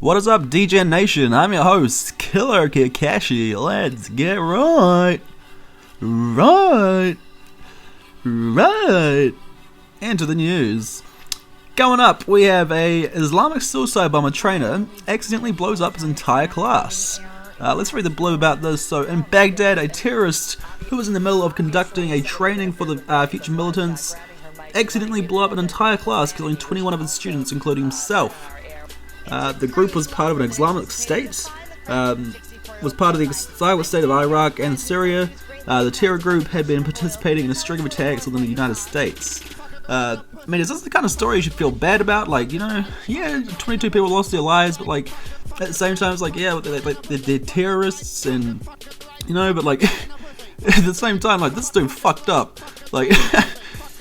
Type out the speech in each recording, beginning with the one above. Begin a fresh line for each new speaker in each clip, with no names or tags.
What is up, Dgen-Nation? I'm your host, Killer Kickashi. Let's get right into the news. Going up, we have a Islamic suicide bomber trainer accidentally blows up his entire class. Let's read the blurb about this. So, in Baghdad, a terrorist who was in the middle of conducting a training for the future militants accidentally blew up an entire class, killing 21 of his students, including himself. The group was part of an Islamic state, was part of the silent state of Iraq and Syria. The terror group had been participating in a string of attacks within the United States. I mean, is this the kind of story you should feel bad about? Like, you know, yeah, 22 people lost their lives, but like, at the same time, it's like, yeah, they're terrorists, and, you know, but like, at the same time, like, this dude fucked up. Like,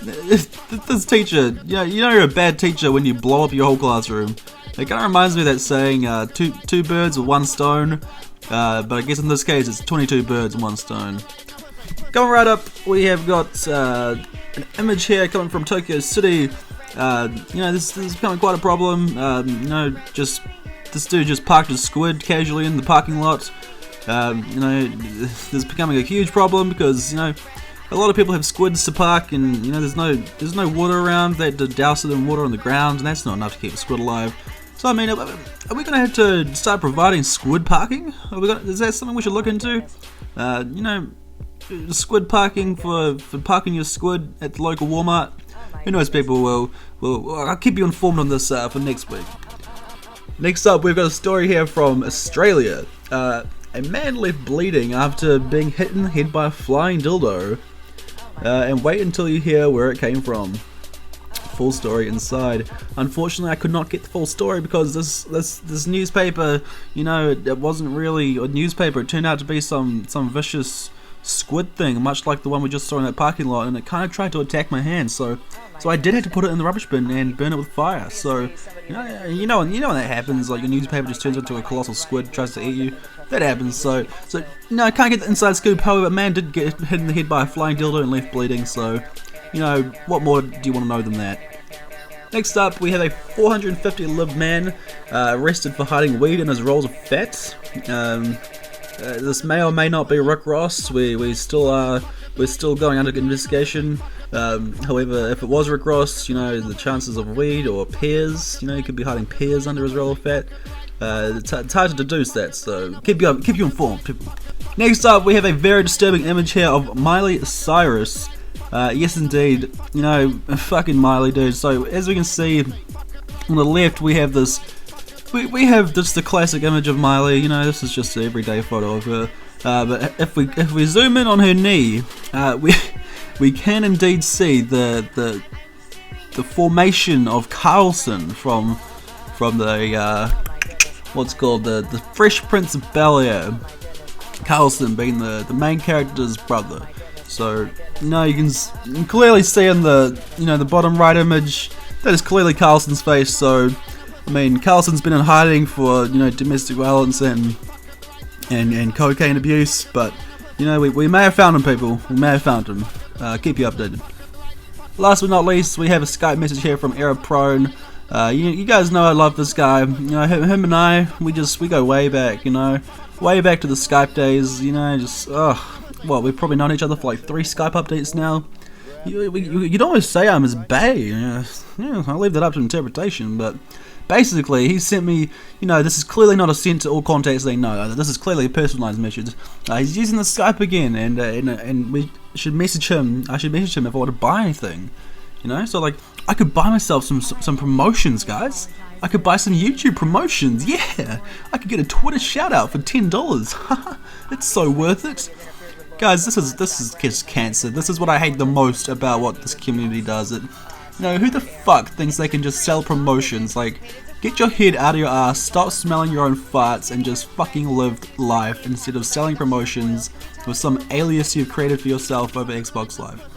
this teacher, you know you're a bad teacher when you blow up your whole classroom. It kind of reminds me of that saying, two birds with one stone, but I guess in this case it's 22 birds and one stone. Going right up, we have got an image here coming from Tokyo City. You know, this is becoming quite a problem. You know, this dude just parked his Squid casually in the parking lot. You know, this is becoming a huge problem because, you know, a lot of people have squids to park, and, you know, there's no water around. They had to douse it in water on the ground, and that's not enough to keep a squid alive. So, I mean, are we going to have to start providing squid parking? Is that something we should look into? You know, squid parking for parking your squid at the local Walmart. Who knows, people will. I'll keep you informed on this for next week. Next up, we've got a story here from Australia. A man left bleeding after being hit in the head by a flying dildo. And wait until you hear where it came from. Full story inside. Unfortunately, I could not get the full story because this newspaper, you know, it wasn't really a newspaper. It turned out to be some vicious squid thing, much like the one we just saw in that parking lot, and it kind of tried to attack my hand. So I did have to put it in the rubbish bin and burn it with fire. So you know when that happens, like your newspaper just turns into a colossal squid, tries to eat you. That happens. So no, I can't get the inside scoop. However, a man did get hit in the head by a flying dildo and left bleeding. So, you know, what more do you want to know than that? Next up, we have a 450-live man arrested for hiding weed in his rolls of fat. This may or may not be Rick Ross. We're still going under investigation. However, if it was Rick Ross, you know, the chances of weed or pears, you know, he could be hiding pears under his roll of fat. It's hard to deduce that, so keep you informed, people. Next up, we have a very disturbing image here of Miley Cyrus. Yes, indeed, you know, fucking Miley, dude. So as we can see on the left, we have this. We have just the classic image of Miley. You know, this is just an everyday photo of her. But if we zoom in on her knee, we can indeed see the formation of Carlson from the what's called the Fresh Prince of Bel-Air. Carlson being the main character's brother. So, you know, you can clearly see in the bottom right image that is clearly Carlson's face. So, I mean, Carlson's been in hiding for, you know, domestic violence and cocaine abuse, but, you know, we may have found him, people. We may have found him. Keep you updated. Last but not least, we have a Skype message here from eRa Prone. You guys know I love this guy. You know, him and I, we go way back, you know, way back to the Skype days, you know, just, we've probably known each other for like 3 Skype updates now. You'd almost say I'm his bae. Yeah, I'll leave that up to interpretation, but basically, he sent me, you know, this is clearly not a sent to all contacts they know. This is clearly a personalized message. He's using the Skype again, and we should message him. I should message him if I want to buy anything, you know. So like, I could buy myself some promotions, guys. I could buy some YouTube promotions. Yeah, I could get a Twitter shout out for $10. It's so worth it. Guys, this is just cancer. This is what I hate the most about what this community does. You know, who the fuck thinks they can just sell promotions? Like, get your head out of your ass, stop smelling your own farts, and just fucking live life instead of selling promotions with some alias you've created for yourself over Xbox Live.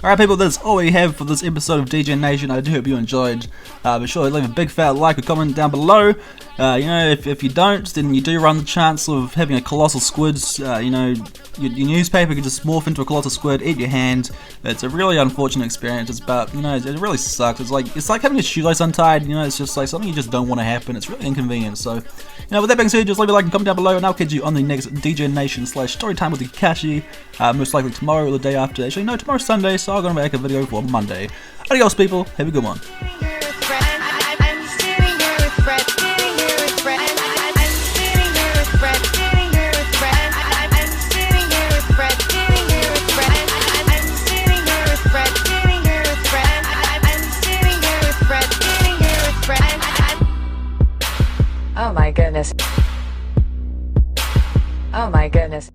Alright, people, that's all we have for this episode of Dgen-Nation. I do hope you enjoyed. Be sure to leave a big fat like or comment down below. You know, if you don't, then you do run the chance of having a colossal squid. You know, your newspaper could just morph into a colossal squid, eat your hand. It's a really unfortunate experience, but you know, it really sucks. It's like having a shoelace untied. You know, it's just like something you just don't want to happen. It's really inconvenient. So, you know, with that being said, just leave a like and comment down below, and I'll catch you on the next Dgen-Nation / Storytime with Kickashi. Most likely tomorrow or the day after. Actually, no, tomorrow's Sunday, so I'm gonna make a video for Monday. Adios, people. Have a good one.